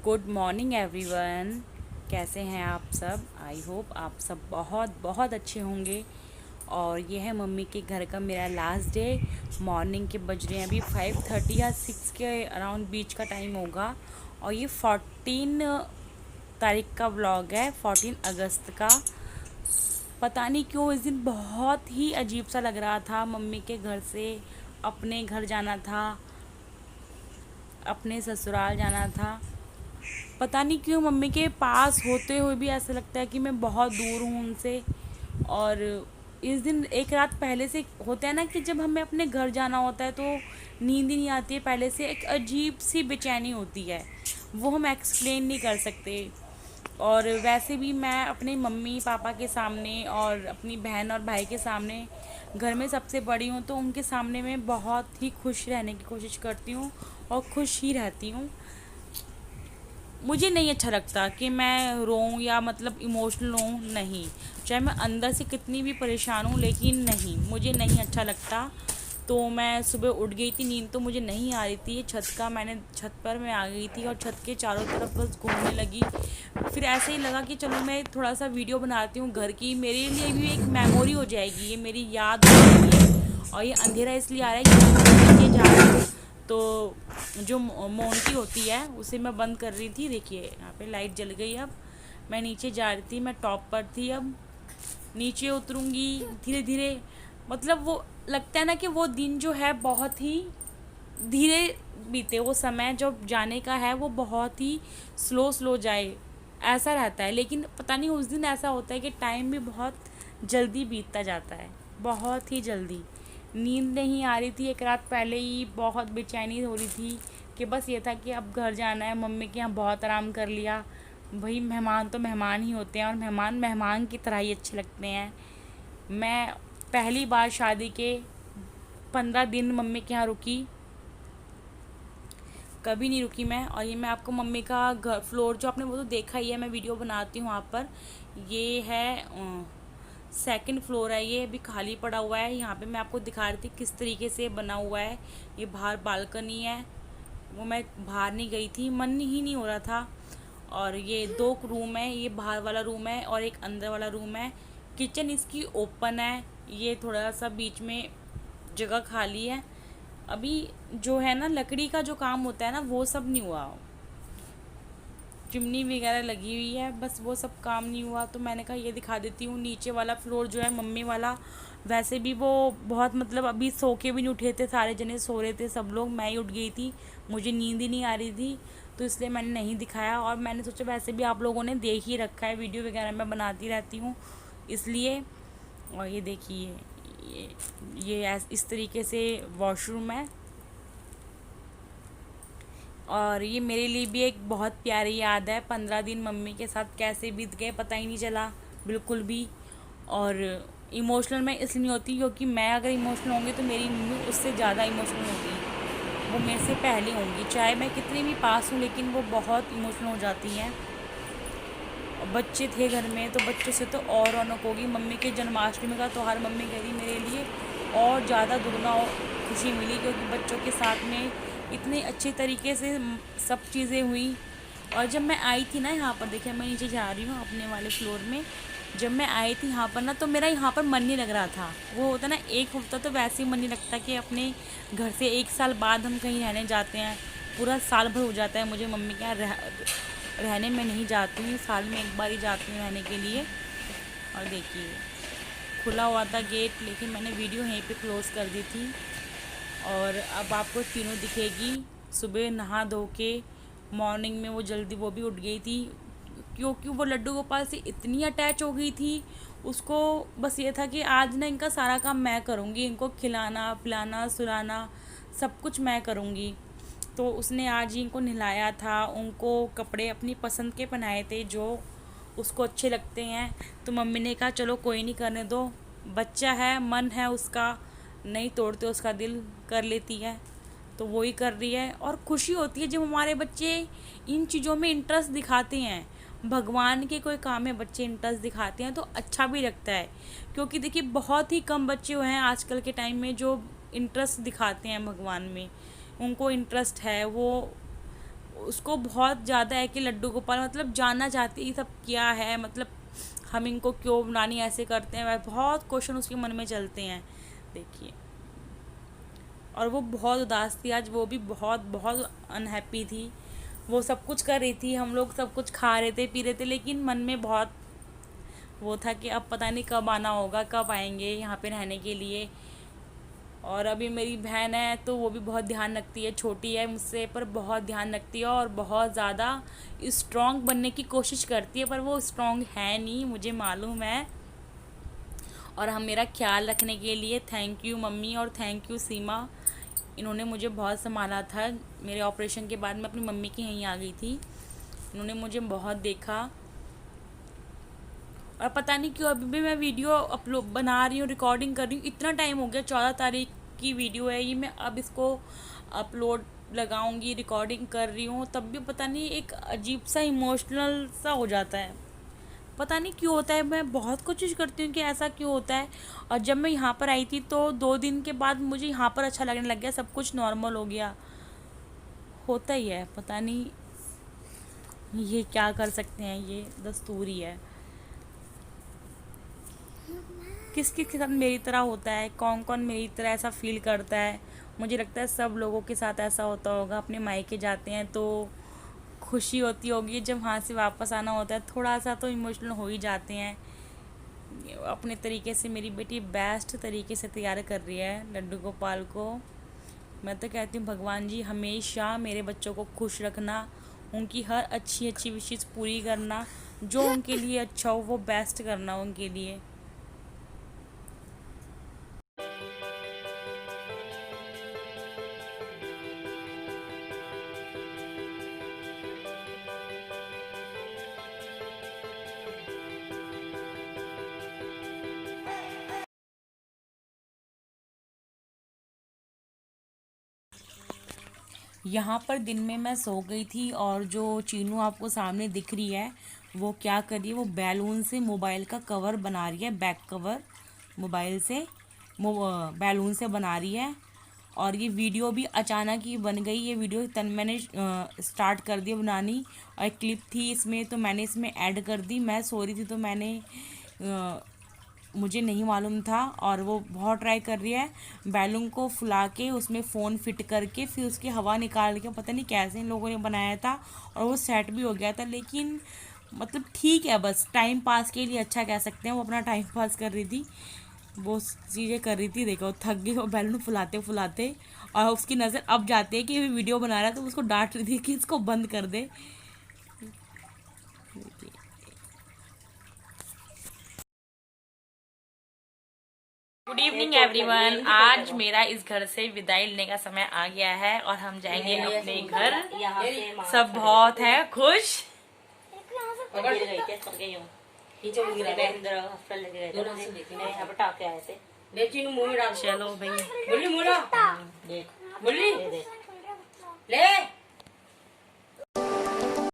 Good morning everyone. कैसे हैं आप सब? आई होप आप सब बहुत बहुत अच्छे होंगे। और ये है मम्मी के घर का मेरा लास्ट डे। मॉर्निंग के बज रहे हैं अभी 5:30 या 6 के अराउंड बीच का टाइम होगा। और ये 14 तारीख का व्लॉग है, 14 अगस्त का। पता नहीं क्यों इस दिन बहुत ही अजीब सा लग रहा था। मम्मी के घर से अपने घर जाना था, अपने ससुराल जाना था। पता नहीं क्यों मम्मी के पास होते हुए भी ऐसा लगता है कि मैं बहुत दूर हूँ उनसे। और इस दिन एक रात पहले से होता है ना कि जब हमें अपने घर जाना होता है तो नींद ही नहीं आती है, पहले से एक अजीब सी बेचैनी होती है, वो हम एक्सप्लेन नहीं कर सकते। और वैसे भी मैं अपने मम्मी पापा के सामने और अपनी बहन और भाई के सामने घर में सबसे बड़ी हूँ, तो उनके सामने मैं बहुत ही खुश रहने की कोशिश करती हूँ और खुश ही रहती हूँ। मुझे नहीं अच्छा लगता कि मैं रोऊं या मतलब इमोशनल हूँ, नहीं। चाहे मैं अंदर से कितनी भी परेशान हूँ, लेकिन नहीं, मुझे नहीं अच्छा लगता। तो मैं सुबह उठ गई थी, नींद तो मुझे नहीं आ रही थी। छत पर मैं आ गई थी और छत के चारों तरफ बस घूमने लगी। फिर ऐसे ही लगा कि चलो मैं थोड़ा सा वीडियो बनाती हूँ घर की, मेरे लिए भी एक मेमोरी हो जाएगी, ये मेरी याद हो जाएगी। और ये अंधेरा इसलिए आ रहा है कि नीचे जा रही हूँ, तो जो मोमबत्ती होती है उसे मैं बंद कर रही थी। देखिए यहाँ पे लाइट जल गई। अब मैं नीचे जा रही थी, मैं टॉप पर थी, अब नीचे उतरूँगी धीरे धीरे। मतलब वो लगता है ना कि वो दिन जो है बहुत ही धीरे बीते, वो समय जो जाने का है वो बहुत ही स्लो स्लो जाए, ऐसा रहता है। लेकिन पता नहीं उस दिन ऐसा होता है कि टाइम भी बहुत जल्दी बीतता जाता है, बहुत ही जल्दी। नींद नहीं आ रही थी, एक रात पहले ही बहुत बेचैनी हो रही थी कि बस ये था कि अब घर जाना है। मम्मी के यहाँ बहुत आराम कर लिया। भाई मेहमान तो मेहमान ही होते हैं और मेहमान मेहमान की तरह ही अच्छे लगते हैं। मैं पहली बार शादी के 15 दिन मम्मी के यहाँ रुकी, कभी नहीं रुकी मैं। और ये मैं आपको मम्मी का घर फ्लोर जो आपने वो तो देखा ही है, मैं वीडियो बनाती हूँ वहाँ पर। ये है सेकंड फ्लोर है, ये अभी खाली पड़ा हुआ है। यहाँ पे मैं आपको दिखा रही थी किस तरीके से बना हुआ है। ये बाहर बालकनी है, वो मैं बाहर नहीं गई थी, मन ही नहीं हो रहा था। और ये 2 रूम है, ये बाहर वाला रूम है और एक अंदर वाला रूम है। किचन इसकी ओपन है, ये थोड़ा सा बीच में जगह खाली है। अभी जो है ना लकड़ी का जो काम होता है ना वो सब नहीं हुआ, चिमनी वगैरह लगी हुई है, बस वो सब काम नहीं हुआ। तो मैंने कहा ये दिखा देती हूँ। नीचे वाला फ्लोर जो है मम्मी वाला, वैसे भी वो बहुत मतलब अभी सो के भी नहीं उठे थे, सारे जने सो रहे थे सब लोग, मैं ही उठ गई थी, मुझे नींद ही नहीं आ रही थी, तो इसलिए मैंने नहीं दिखाया। और मैंने सोचा वैसे भी आप लोगों ने देख ही रखा है, वीडियो वगैरह मैं बनाती रहती हूँ इसलिए। और ये देखिए, इस तरीके से वॉशरूम है। और ये मेरे लिए भी एक बहुत प्यारी याद है, 15 दिन मम्मी के साथ कैसे बीत गए पता ही नहीं चला बिल्कुल भी। और इमोशनल मैं इसलिए नहीं होती क्योंकि मैं अगर इमोशनल होंगी तो मेरी मम्मी उससे ज़्यादा इमोशनल होगी, वो मेरे से पहले होंगी। चाहे मैं कितनी भी पास हूँ लेकिन वो बहुत इमोशनल हो जाती हैं। और बच्चे थे घर में तो बच्चों से तो और रौनक होगी। मम्मी के जन्माष्टमी का त्यौहार मम्मी कह रही मेरे लिए और ज़्यादा दुगना खुशी मिली, क्योंकि बच्चों के साथ में इतने अच्छे तरीके से सब चीज़ें हुई। और जब मैं आई थी ना यहाँ पर, देखिए मैं नीचे जा रही हूँ अपने वाले फ्लोर में। जब मैं आई थी यहाँ पर ना तो मेरा यहाँ पर मन नहीं लग रहा था। वो होता ना एक हफ्ता तो वैसे ही मन नहीं लगता कि अपने घर से 1 साल बाद हम कहीं रहने जाते हैं, पूरा साल भर हो जाता है मुझे मम्मी के यहाँ रहने में नहीं जाती हूँ, साल में एक बार ही जाती हूँ रहने के लिए। और देखिए खुला हुआ था गेट, लेकिन मैंने वीडियो यहीं पे क्लोज़ कर दी थी। और अब आपको तीनों दिखेगी। सुबह नहा धो के मॉर्निंग में वो जल्दी वो भी उठ गई थी, क्योंकि वो लड्डू गोपाल से इतनी अटैच हो गई थी। उसको बस ये था कि आज ना इनका सारा काम मैं करूँगी, इनको खिलाना पिलाना सुलाना सब कुछ मैं करूँगी। तो उसने आज ही इनको नहलाया था, उनको कपड़े अपनी पसंद के पहनाए थे जो उसको अच्छे लगते हैं। तो मम्मी ने कहा चलो कोई नहीं, करने दो, बच्चा है, मन है उसका, नहीं तोड़ते उसका दिल, कर लेती है। तो वो ही कर रही है और खुशी होती है जब हमारे बच्चे इन चीज़ों में इंटरेस्ट दिखाते हैं। भगवान के कोई काम में बच्चे इंटरेस्ट दिखाते हैं तो अच्छा भी लगता है, क्योंकि देखिए बहुत ही कम बच्चे हुए हैं आजकल के टाइम में जो इंटरेस्ट दिखाते हैं भगवान में। उनको इंटरेस्ट है, वो उसको बहुत ज़्यादा है कि लड्डू गोपाल मतलब जानना चाहती है ये सब क्या है, मतलब हम इनको क्यों नानी ऐसे करते हैं, वह बहुत क्वेश्चन उसके मन में चलते हैं। देखिए, और वो बहुत उदास थी आज, वो भी बहुत बहुत अनहैप्पी थी। वो सब कुछ कर रही थी, हम लोग सब कुछ खा रहे थे पी रहे थे, लेकिन मन में बहुत वो था कि अब पता नहीं कब आना होगा, कब आएंगे यहाँ पे रहने के लिए। और अभी मेरी बहन है तो वो भी बहुत ध्यान रखती है, छोटी है मुझसे पर बहुत ध्यान रखती है और बहुत ज़्यादा स्ट्रॉन्ग बनने की कोशिश करती है, पर वो स्ट्रॉन्ग है नहीं, मुझे मालूम है। और हम मेरा ख्याल रखने के लिए थैंक यू मम्मी और थैंक यू सीमा, इन्होंने मुझे बहुत संभाला था। मेरे ऑपरेशन के बाद मैं अपनी मम्मी के यहीं आ गई थी, इन्होंने मुझे बहुत देखा। और पता नहीं क्यों अभी भी मैं वीडियो अपलोड बना रही हूँ, रिकॉर्डिंग कर रही हूँ, इतना टाइम हो गया, 14 तारीख की वीडियो है ये, मैं अब इसको अपलोड लगाऊंगी, रिकॉर्डिंग कर रही हूँ, तब भी पता नहीं एक अजीब सा इमोशनल सा हो जाता है, पता नहीं क्यों होता है। मैं बहुत कोशिश करती हूँ कि ऐसा क्यों होता है। और जब मैं यहाँ पर आई थी तो 2 दिन के बाद मुझे यहाँ पर अच्छा लगने लग गया, सब कुछ नॉर्मल हो गया। होता ही है, पता नहीं ये क्या कर सकते हैं, ये दस्तूर ही है। किस किस के साथ मेरी तरह होता है, कौन कौन मेरी तरह ऐसा फील करता है। मुझे लगता है सब लोगों के साथ ऐसा होता होगा, अपने मायके जाते हैं तो खुशी होती होगी, जब वहाँ से वापस आना होता है थोड़ा सा तो इमोशनल हो ही जाते हैं। अपने तरीके से मेरी बेटी बेस्ट तरीके से तैयार कर रही है लड्डू गोपाल को। मैं तो कहती हूँ भगवान जी हमेशा मेरे बच्चों को खुश रखना, उनकी हर अच्छी अच्छी विशेष पूरी करना, जो उनके लिए अच्छा हो वो बेस्ट करना उनके लिए। यहाँ पर दिन में मैं सो गई थी और जो चीनू आपको सामने दिख रही है वो क्या कर रही है, वो बैलून से मोबाइल का कवर बना रही है, बैक कवर मोबाइल से बैलून से बना रही है। और ये वीडियो भी अचानक ही बन गई, ये वीडियो तन मैंने स्टार्ट कर दिया बनानी, और एक क्लिप थी इसमें तो मैंने इसमें ऐड कर दी। मैं सो रही थी तो मैंने मुझे नहीं मालूम था, और वो बहुत ट्राई कर रही है बैलून को फुला के उसमें फ़ोन फिट करके फिर उसकी हवा निकाल के, पता नहीं कैसे इन लोगों ने बनाया था, और वो सेट भी हो गया था। लेकिन मतलब ठीक है, बस टाइम पास के लिए अच्छा कह सकते हैं, वो अपना टाइम पास कर रही थी, वो चीज़ें कर रही थी। देखो थक गई वो बैलून फुलाते फुलाते, और उसकी नज़र अब जाती है कि ये वीडियो बना रहा है तो उसको डांट रही थी कि इसको बंद कर दे। गुड इवनिंग एवरीवन, आज मेरा इस घर से विदाई लेने का समय आ गया है और हम जाएंगे अपने घर। सब बहुत है खुश। चलो भैया